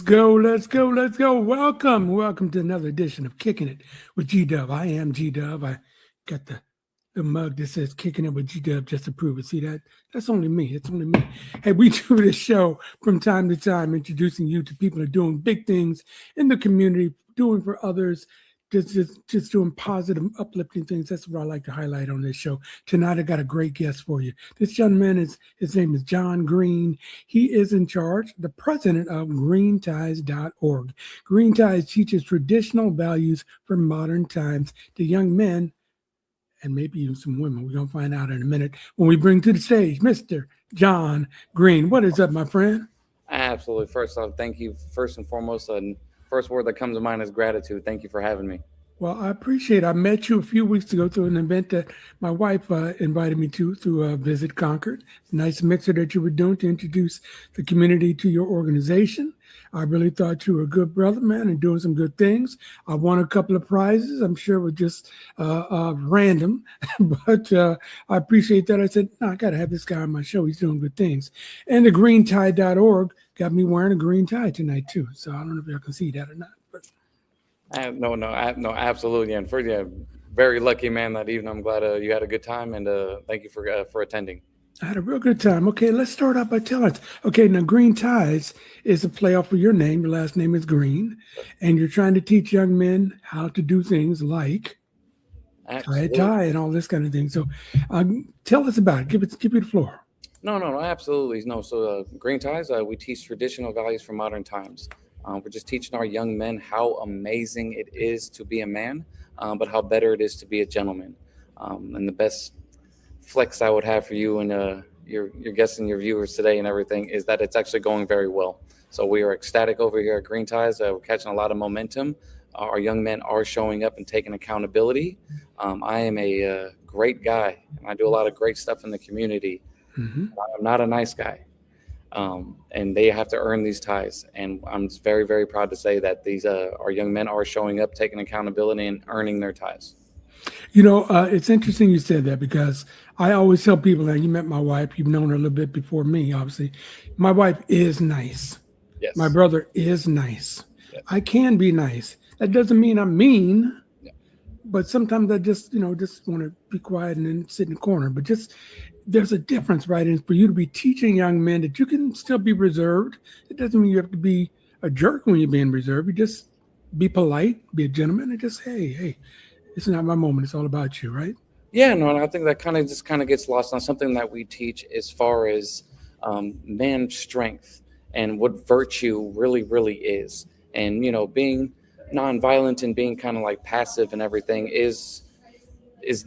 go, let's go, let's go. Welcome to another edition of Kicking It with GDOVE. I am GDOVE. I got the mug that says Kicking It with GDOVE just to prove it. See that? That's only me. It's only me. Hey, we do this show from time to time, introducing you to people who are doing big things in the community, doing for others, just doing positive, uplifting things. That's what I like to highlight on this show. Tonight, I got a great guest for you. This young man his name is John Green. He is in charge, the president of greenties.org. Green Ties teaches traditional values for modern times to young men and maybe even some women. We're going to find out in a minute when we bring to the stage Mr. John Green. What is up, my friend? Absolutely. First off, thank you. First and foremost, first word that comes to mind is gratitude. Thank you for having me. Well, I appreciate it. I met you a few weeks ago through an event that my wife invited me to through Visit Concord. Nice mixer that you were doing to introduce the community to your organization. I really thought you were a good brother, man, and doing some good things. I won a couple of prizes. I'm sure it was just random, but I appreciate that. I said, no, I got to have this guy on my show. He's doing good things. And the greentie.org got me wearing a green tie tonight, too. So I don't know if y'all can see that or not. But No, absolutely. And very lucky, man, that evening. I'm glad you had a good time, and thank you for attending. I had a real good time. Okay, let's start out by telling us. Okay, now Green Ties is a playoff for your name. Your last name is Green, and you're trying to teach young men how to do things like tie a tie and all this kind of thing. So tell us about it. Give me the floor. No, absolutely. No, so Green Ties, we teach traditional values for modern times. We're just teaching our young men how amazing it is to be a man, but how better it is to be a gentleman. And the best flex I would have for you and your guests and your viewers today and everything is that it's actually going very well. So we are ecstatic over here at Green Ties. We're catching a lot of momentum. Our young men are showing up and taking accountability. I am a great guy, and I do a lot of great stuff in the community. Mm-hmm. I'm not a nice guy. And they have to earn these ties. And I'm just very, very proud to say that these our young men are showing up, taking accountability, and earning their ties. You know, it's interesting you said that because I always tell people that you met my wife, you've known her a little bit before me, obviously. My wife is nice. Yes. My brother is nice. Yes. I can be nice. That doesn't mean I'm mean, Yeah. but sometimes I just want to be quiet and then sit in the corner. But there's a difference, right? And for you to be teaching young men that you can still be reserved. It doesn't mean you have to be a jerk when you're being reserved. You just be polite, be a gentleman, and just, hey, it's not my moment. It's all about you, right? Yeah, no, and I think that kind of gets lost on something that we teach as far as man strength and what virtue really, really is. And, being nonviolent and being kind of like passive and everything is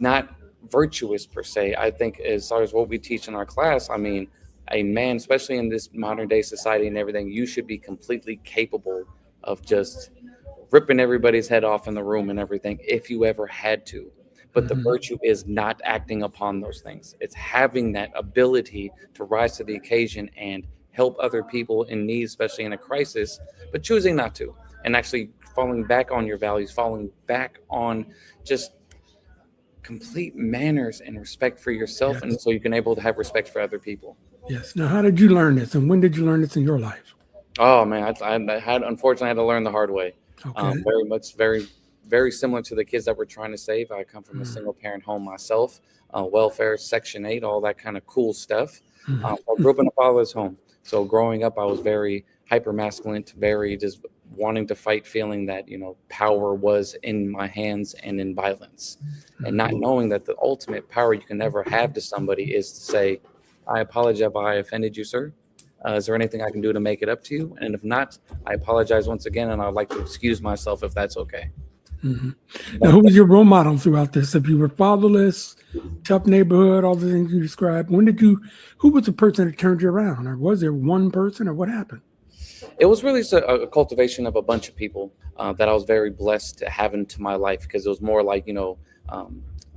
not virtuous per se. I think as far as what we teach in our class, I mean, a man, especially in this modern day society and everything, you should be completely capable of just ripping everybody's head off in the room and everything if you ever had to. But the virtue is not acting upon those things. It's having that ability to rise to the occasion and help other people in need, especially in a crisis, but choosing not to, and actually falling back on your values, falling back on just complete manners and respect for yourself. Yes. And so you can able to have respect for other people. Yes. Now, how did you learn this, and when did you learn this in your life? Oh man, I had unfortunately had to learn the hard way. Okay. Very much, very similar to the kids that we're trying to save. I come from a single parent home myself, welfare, Section 8, all that kind of cool stuff. I grew up in a fatherless home. So growing up, I was very hyper masculine, very just wanting to fight, feeling that, power was in my hands and in violence, and not knowing that the ultimate power you can ever have to somebody is to say, I apologize if I offended you, sir. Is there anything I can do to make it up to you? And if not, I apologize once again, and I'd like to excuse myself if that's okay. Mm-hmm. Now, who was your role model throughout this? If you were fatherless, tough neighborhood, all the things you described, who was the person that turned you around? Or was there one person, or what happened? It was really a cultivation of a bunch of people that I was very blessed to have into my life, because it was more like,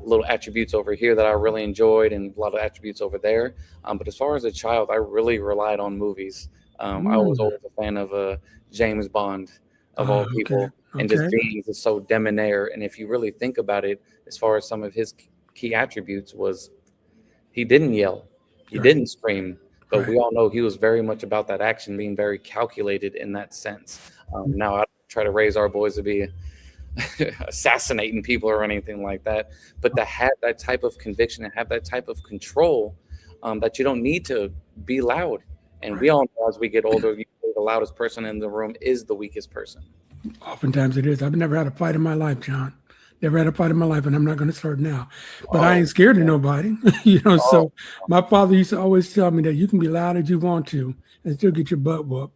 little attributes over here that I really enjoyed and a lot of attributes over there. But as far as a child, I really relied on movies. I was always a fan of James Bond, of all people, and just being just so debonair. And if you really think about it, as far as some of his key attributes was, he didn't yell, he didn't scream, But Right. we all know he was very much about that action, being very calculated in that sense. Now, I don't try to raise our boys to be assassinating people or anything like that, but to have that type of conviction and have that type of control, that you don't need to be loud. And we Right. all know as we get older, the loudest person in the room is the weakest person. Oftentimes it is. I've never had a fight in my life, John. Never had a fight in my life, and I'm not going to start now. But I Oh, ain't scared of nobody, oh, So my father used to always tell me that you can be loud as you want to and still get your butt whooped.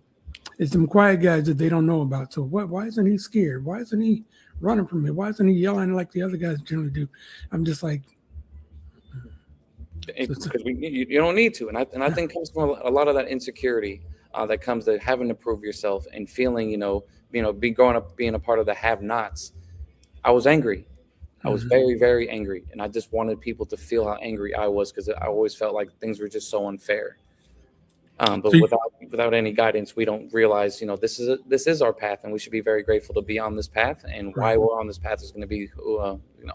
It's some quiet guys that they don't know about. So what? Why isn't he scared? Why isn't he running from me? Why isn't he yelling like the other guys generally do? I'm just like, because you don't need to, and I yeah, think comes from a lot of that insecurity that comes to having to prove yourself and feeling, be growing up being a part of the have-nots. I was angry. I was mhm. very, very angry, and I just wanted people to feel how angry I was because I always felt like things were just so unfair. But So without any guidance, we don't realize, this is our path, and we should be very grateful to be on this path. And why right, we're on this path is going to be who,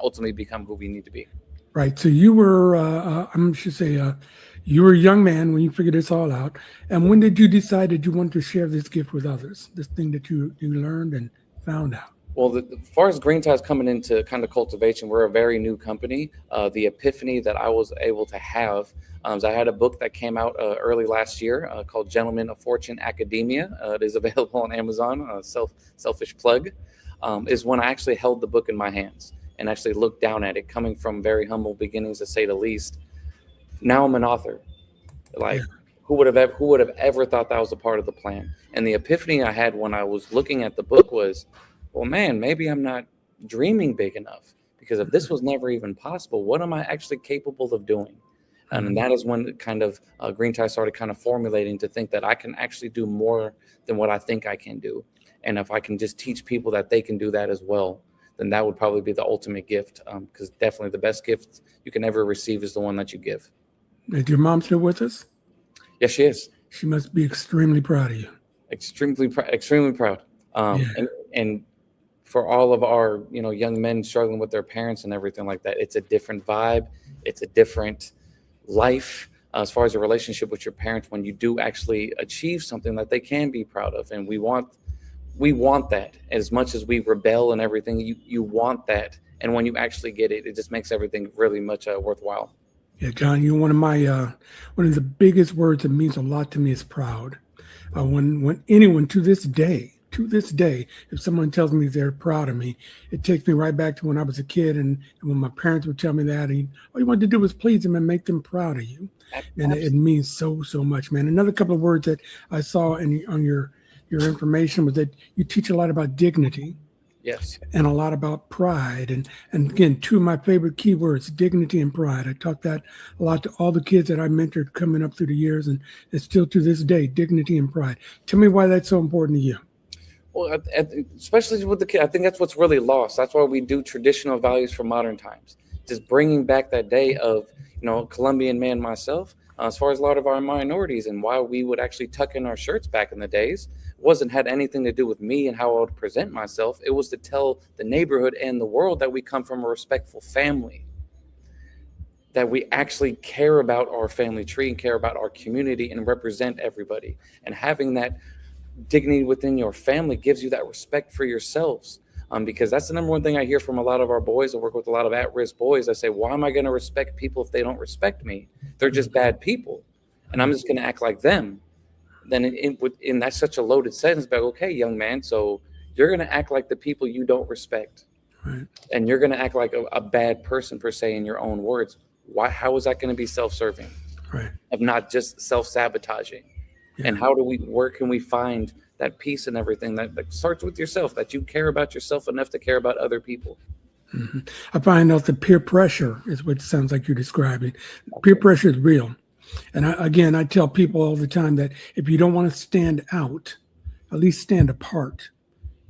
ultimately become who we need to be. right. So you were, I should say, you were a young man when you figured this all out. And when did you decide that you wanted to share this gift with others? This thing that you learned and found out. Well, as far as green ties coming into kind of cultivation, we're a very new company. The epiphany that I was able to have is I had a book that came out early last year called Gentlemen of Fortune Academia. It is available on Amazon. Selfish plug is when I actually held the book in my hands and actually looked down at it, coming from very humble beginnings, to say the least. Now I'm an author. Yeah. Like, who would have ever thought that was a part of the plan? And the epiphany I had when I was looking at the book was, well, man, maybe I'm not dreaming big enough, because if this was never even possible, what am I actually capable of doing? And Mhm. that is when kind of Green Tie started kind of formulating to think that I can actually do more than what I think I can do. And if I can just teach people that they can do that as well, then that would probably be the ultimate gift. Because definitely the best gift you can ever receive is the one that you give. Is your mom still with us? Yes, she is. She must be extremely proud of you. Extremely proud. Yeah. And for all of our young men struggling with their parents and everything like that, it's a different vibe. It's a different life as far as your relationship with your parents when you do actually achieve something that they can be proud of. And we want that as much as we rebel and everything. You want that, and when you actually get it, it just makes everything really much worthwhile. Yeah, John, you know, one of the biggest words that means a lot to me is proud. When anyone to this day, if someone tells me they're proud of me, it takes me right back to when I was a kid, and when my parents would tell me that, and all you wanted to do was please them and make them proud of you, and it Absolutely. means so much, man. Another couple of words that I saw on your information was that you teach a lot about dignity Yes. and a lot about pride. And again, two of my favorite keywords, dignity and pride. I taught that a lot to all the kids that I mentored coming up through the years, and it's still to this day, dignity and pride. Tell me why that's so important to you. Well, especially with the kid, I think that's what's really lost. That's why we do traditional values for modern times. Just bringing back that day of, Colombian man myself, as far as a lot of our minorities and why we would actually tuck in our shirts back in the days, wasn't had anything to do with me and how I would present myself. It was to tell the neighborhood and the world that we come from a respectful family, that we actually care about our family tree and care about our community and represent everybody. And having that dignity within your family gives you that respect for yourselves. Because that's the number one thing I hear from a lot of our boys. I work with a lot of at-risk boys. I say, why am I going to respect people if they don't respect me? They're just bad people, and I'm just going to act like them. Then in that's such a loaded sentence. But okay, young man, so you're going to act like the people you don't respect, Right, and you're going to act like a bad person per se in your own words. Why? How is that going to be self-serving, right, of not just self-sabotaging? yeah. And where can we find that peace and everything that starts with yourself, that you care about yourself enough to care about other people? I find out that peer pressure is what it sounds like you're describing. Peer Okay. pressure is real. And again, I tell people all the time that if you don't want to stand out, at least stand apart.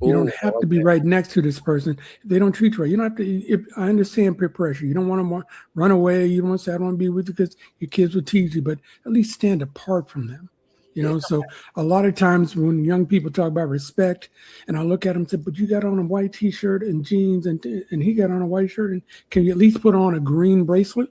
You don't Oh, I have to like be that. right next to this person. If they don't treat you right, you don't have to. If I understand peer pressure, you don't want to run away. You don't want to say, I don't want to be with you because your kids will tease you, but at least stand apart from them. Yeah. So a lot of times when young people talk about respect, and I look at them and say, but you got on a white t-shirt and jeans, and he got on a white shirt, and can you at least put on a green bracelet?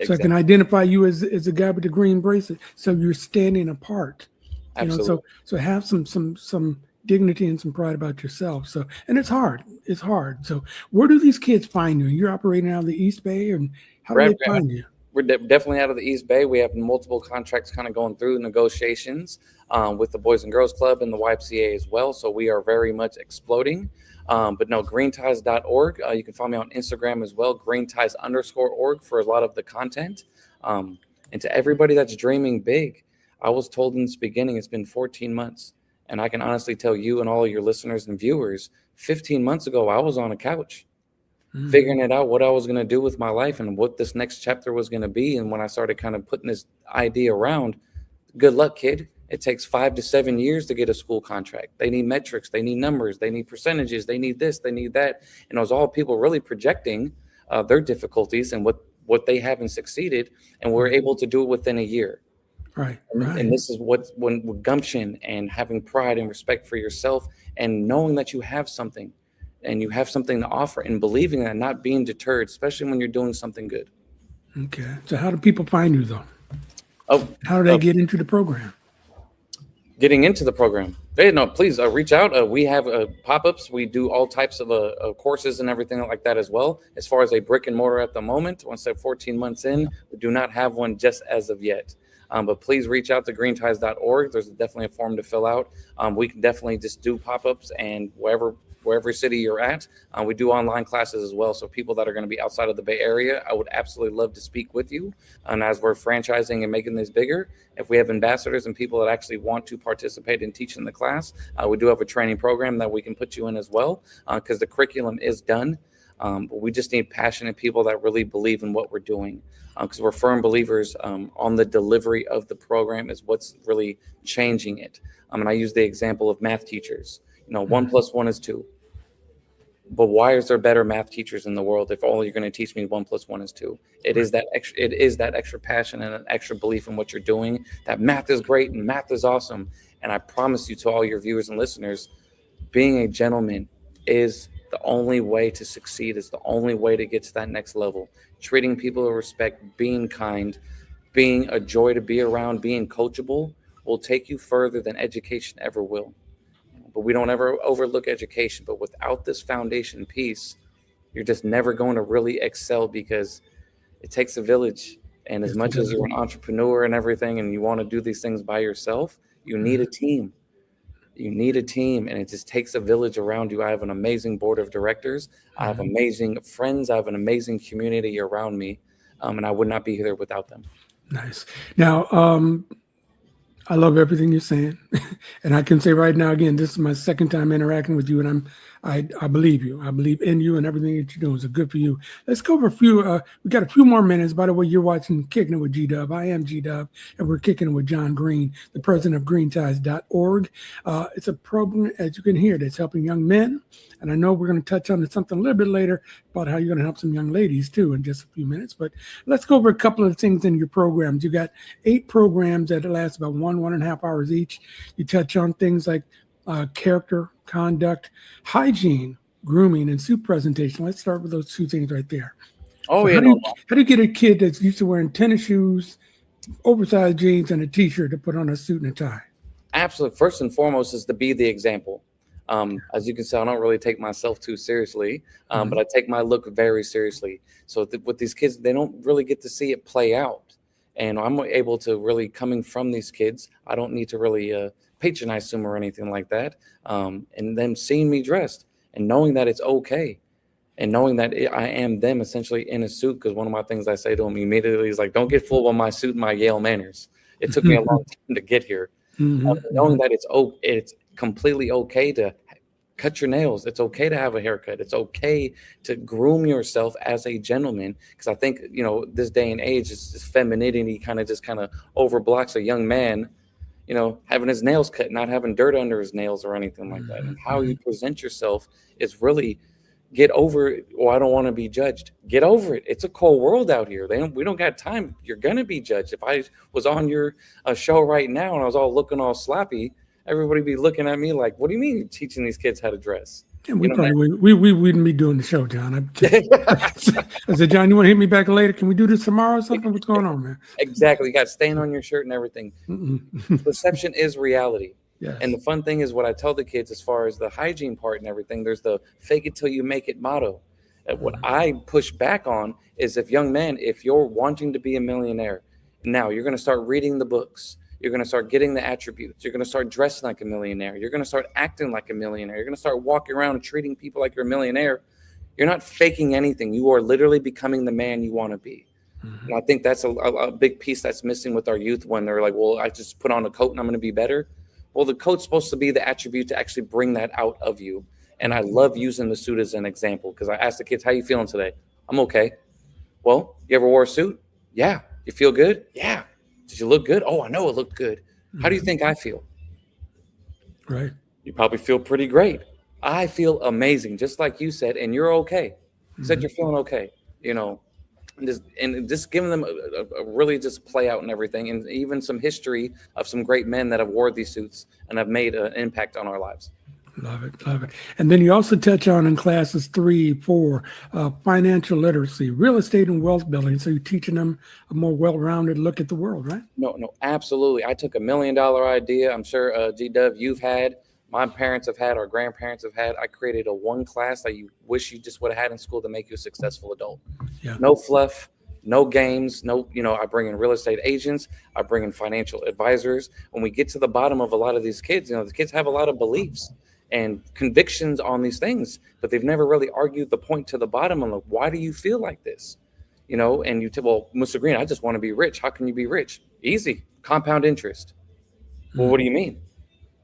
So I can identify you as a guy with the green bracelet. So you're standing apart. Absolutely. You know, so have some dignity and some pride about yourself. So, and it's hard. It's hard. So where do these kids find you? You're operating out of the East Bay, and how do they find you? We're definitely out of the East Bay. We have multiple contracts kind of going through negotiations with the Boys and Girls Club and the YMCA as well. So we are very much exploding. But no, greenties.org. You can follow me on Instagram as well, greenties_org for a lot of the content. And to everybody that's dreaming big, I was told in this beginning, it's been 14 months. And I can honestly tell you and all of your listeners and viewers, 15 months ago, I was on a couch figuring it out, what I was going to do with my life and what this next chapter was going to be. And when I started kind of putting this idea around, good luck, kid. It takes 5 to 7 years to get a school contract. They need metrics, they need numbers, they need percentages, they need this, they need that. And it was all people really projecting their difficulties and what they haven't succeeded. And we're able to do it within a year. Right. And this is when gumption and having pride and respect for yourself and knowing that you have something and you have something to offer and believing that, not being deterred, especially when you're doing something good. Okay. So how do people find you though? How do they get into the program? Getting into the program. Please reach out. We have pop-ups. We do all types of courses and everything like that as well. As far as a brick and mortar at the moment, once they're 14 months in, we do not have one just as of yet. But please reach out to greenties.org. There's definitely a form to fill out. We can definitely just do pop-ups and wherever city you're at. We do online classes as well. So people that are going to be outside of the Bay Area, I would absolutely love to speak with you. And as we're franchising and making this bigger, if we have ambassadors and people that actually want to participate in teaching the class, we do have a training program that we can put you in as well, because the curriculum is done. But we just need passionate people that really believe in what we're doing, because we're firm believers on the delivery of the program is what's really changing it. And I use the example of math teachers. 1 + 1 is 2. But why is there better math teachers in the world if all you're going to teach me 1 + 1 is 2? It is that extra passion and an extra belief in what you're doing. That math is great and math is awesome. And I promise you, to all your viewers and listeners, being a gentleman is the only way to succeed. It's the only way to get to that next level. Treating people with respect, being kind, being a joy to be around, being coachable will take you further than education ever will. But we don't ever overlook education. But without this foundation piece, you're just never going to really excel, because it takes a village. And as much as you're an entrepreneur and everything, and you want to do these things by yourself, you need a team. You need a team, and it just takes a village around you. I have an amazing board of directors. I have amazing friends. I have an amazing community around me, and I would not be here without them. Nice. Now, I love everything you're saying. And I can say right now, again, this is my second time interacting with you, and I believe you. I believe in you, and everything that you're doing is good for you. Let's go over a few. We got a few more minutes. By the way, you're watching Kicking It with GDOVE. I am GDOVE, and we're kicking it with John Green, the president of greenties.org. It's a program, as you can hear, that's helping young men. And I know we're going to touch on something a little bit later about how you're going to help some young ladies too in just a few minutes. But let's go over a couple of things in your programs. You got 8 programs that last about 1.5 hours each. You touch on things like character, conduct, hygiene, grooming, and suit presentation. Let's start with those 2 things right there. How do you get a kid that's used to wearing tennis shoes, oversized jeans, and a t-shirt to put on a suit and a tie? Absolutely. First and foremost is to be the example. As you can see, I don't really take myself too seriously, but I take my look very seriously. So with these kids, they don't really get to see it play out. And I'm able to really, coming from these kids, I don't need to really patronize them or anything like that. And them seeing me dressed and knowing that it's okay. And knowing that I am them essentially in a suit, because one of my things I say to them immediately is like, don't get fooled by my suit and my Yale manners. It took me a long time to get here. Knowing that it's completely okay to cut your nails. It's okay to have a haircut. It's okay to groom yourself as a gentleman. Because I think, this day and age, it's just femininity kind of overblocks a young man, having his nails cut, not having dirt under his nails or anything like that. And how you present yourself is really get over it. Well, I don't want to be judged. Get over it. It's a cold world out here. We don't got time. You're going to be judged. If I was on your show right now and I was all looking all sloppy, everybody be looking at me like, what do you mean you're teaching these kids how to dress? And we probably wouldn't be doing the show, John. I said, John, you want to hit me back later? Can we do this tomorrow or something? What's going on, man? Exactly. You got stain on your shirt and everything. Perception is reality. Yes. And the fun thing is what I tell the kids as far as the hygiene part and everything, there's the fake it till you make it motto. And what I push back on is if you're wanting to be a millionaire, now you're going to start reading the books. You're going to start getting the attributes. You're going to start dressing like a millionaire. You're going to start acting like a millionaire. You're going to start walking around and treating people like you're a millionaire. You're not faking anything. You are literally becoming the man you want to be. And I think that's a big piece that's missing with our youth when they're like, well, I just put on a coat and I'm going to be better. Well, the coat's supposed to be the attribute to actually bring that out of you. And I love using the suit as an example because I ask the kids, how you feeling today? I'm okay. Well, you ever wore a suit? Yeah. You feel good? Yeah. Did you look good? Oh, I know it looked good. How do you think I feel? Right. You probably feel pretty great. I feel amazing, just like you said, and you're okay. You said you're feeling okay, and just giving them a really just play out and everything, and even some history of some great men that have wore these suits and have made an impact on our lives. Love it. Love it. And then you also touch on in classes 3, 4, financial literacy, real estate and wealth building. So you're teaching them a more well-rounded look at the world, right? No, absolutely. I took $1 million idea. I'm sure GDOVE you've had, my parents have had, our grandparents have had. I created a one class that you wish you just would have had in school to make you a successful adult. Yeah. No fluff, no games, I bring in real estate agents. I bring in financial advisors. When we get to the bottom of a lot of these kids, the kids have a lot of beliefs and convictions on these things, but they've never really argued the point to the bottom of, like, why do you feel like this? And well, Mr. Green, I just want to be rich. How can you be rich? Easy. Compound interest. Well, what do you mean?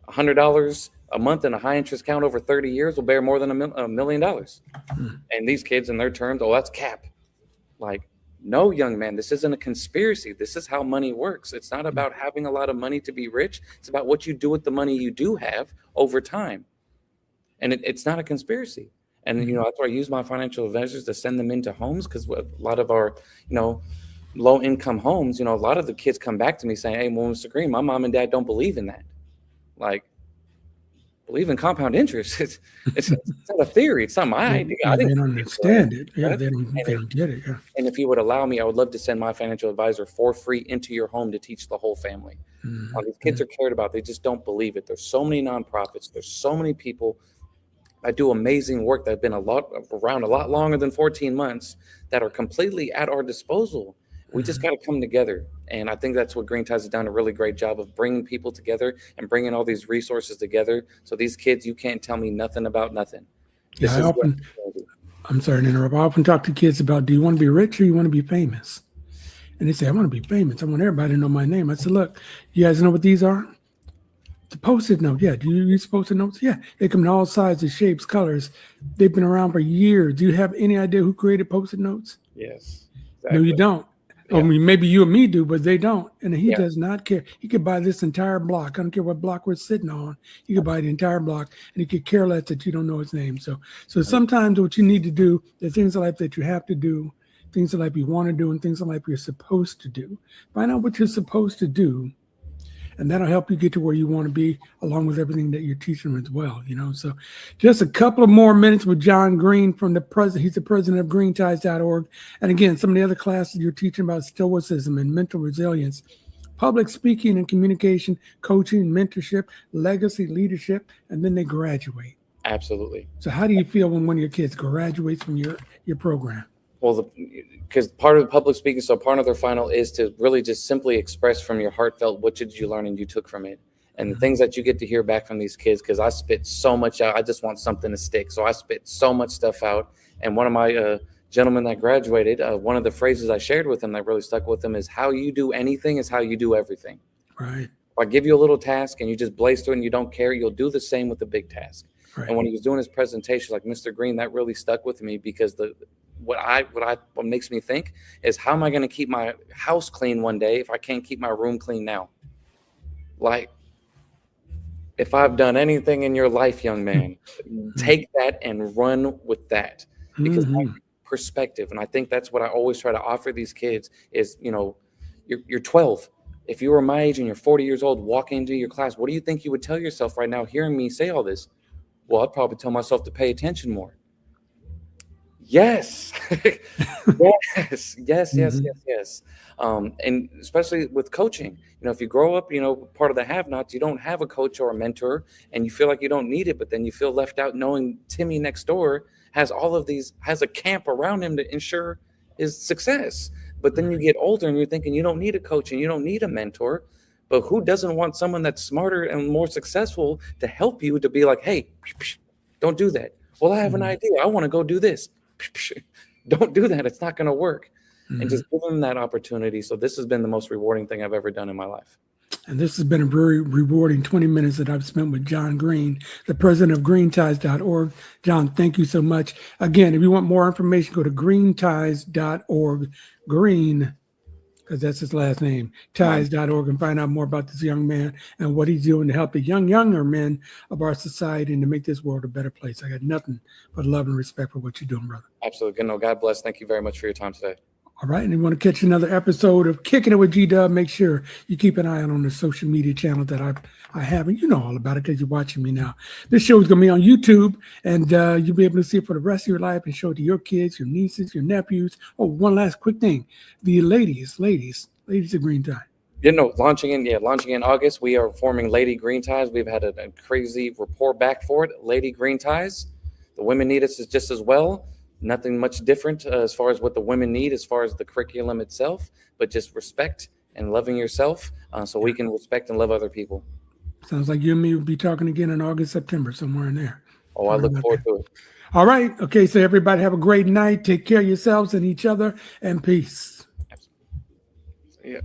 $100 a month in a high interest account over 30 years will bear more than $1 million. And these kids in their terms, oh, that's cap. Like, no, young man, this isn't a conspiracy. This is how money works. It's not about having a lot of money to be rich. It's about what you do with the money you do have over time. And it's not a conspiracy. And, that's why I use my financial advisors to send them into homes, because a lot of our, low income homes, a lot of the kids come back to me saying, hey, well, Mr. Green, my mom and dad don't believe in that. Like, believe in compound interest. It's not a theory. It's not my idea. They don't understand it. Yeah, they don't get it. Yeah. And if you would allow me, I would love to send my financial advisor for free into your home to teach the whole family. These kids are cared about. They just don't believe it. There's so many nonprofits. There's so many people that do amazing work that have been around a lot longer than 14 months that are completely at our disposal. We just got to come together. And I think that's what Green Ties has done a really great job of, bringing people together and bringing all these resources together. So these kids, you can't tell me nothing about nothing. I'm sorry to interrupt. I often talk to kids about, do you want to be rich or you want to be famous? And they say, I want to be famous. I want everybody to know my name. I said, look, you guys know what these are? It's a Post-it note. Yeah. Do you use Post-it notes? Yeah. They come in all sizes, shapes, colors. They've been around for years. Do you have any idea who created Post-it notes? Yes. Exactly. No, you don't. Yeah. I mean, maybe you and me do, but they don't. And he does not care. He could buy this entire block. I don't care what block we're sitting on. He could buy the entire block, and he could care less that you don't know his name. So sometimes what you need to do, there's things in life that you have to do, things in life you want to do, and things in life you're supposed to do. Find out what you're supposed to do, and that'll help you get to where you want to be, along with everything that you're teaching them as well. So just a couple of more minutes with John Green from the president. He's the president of greenties.org. And again, some of the other classes you're teaching about stoicism and mental resilience, public speaking and communication, coaching, mentorship, legacy, leadership, and then they graduate. Absolutely. So how do you feel when one of your kids graduates from your program? Well, because part of the public speaking, so part of their final is to really just simply express from your heartfelt, what did you learn and you took from it? And the things that you get to hear back from these kids, because I spit so much out. I just want something to stick. So I spit so much stuff out. And one of my gentlemen that graduated, one of the phrases I shared with him that really stuck with him is, how you do anything is how you do everything. Right. If I give you a little task and you just blaze through it and you don't care, you'll do the same with the big task. Right. And when he was doing his presentation, like, Mr. Green, that really stuck with me, because what makes me think is, how am I going to keep my house clean one day if I can't keep my room clean now? Like, if I've done anything in your life, young man, take that and run with that, because that's perspective. And I think that's what I always try to offer these kids is, you're 12. If you were my age and you're 40 years old, walking into your class, what do you think you would tell yourself right now, hearing me say all this? Well, I'd probably tell myself to pay attention more. Yes. Mhm. Yes. And especially with coaching, if you grow up, part of the have-nots, you don't have a coach or a mentor, and you feel like you don't need it, but then you feel left out knowing Timmy next door has a camp around him to ensure his success. But then you get older and you're thinking you don't need a coach and you don't need a mentor. But who doesn't want someone that's smarter and more successful to help you to be like, hey, don't do that. Well, I have an Mhm. idea. I want to go do this. Don't do that. It's not going to work. And Mhm. just give them that opportunity. So this has been the most rewarding thing I've ever done in my life. And this has been a very rewarding 20 minutes that I've spent with John Green, the president of greenties.org. John, thank you so much. Again, if you want more information, go to greenties.org. Green, because that's his last name, ties.org, and find out more about this young man and what he's doing to help the younger men of our society and to make this world a better place. I got nothing but love and respect for what you're doing, brother. Absolutely. No, God bless. Thank you very much for your time today. All right. And if you want to catch another episode of Kicking It with GDOVE, make sure you keep an eye out on the social media channel that I have. And you know all about it because you're watching me now. This show is going to be on YouTube, and you'll be able to see it for the rest of your life and show it to your kids, your nieces, your nephews. Oh, one last quick thing. The ladies of Green Tie. Launching in August. We are forming Lady Green Ties. We've had a crazy report back for it. Lady Green Ties. The women need us just as well. Nothing much different as far as what the women need, as far as the curriculum itself, but just respect and loving yourself so we can respect and love other people. Sounds like you and me will be talking again in August, September, somewhere in there. Oh, I look forward to it. All right. Okay. So everybody have a great night. Take care of yourselves and each other, and peace. Yeah.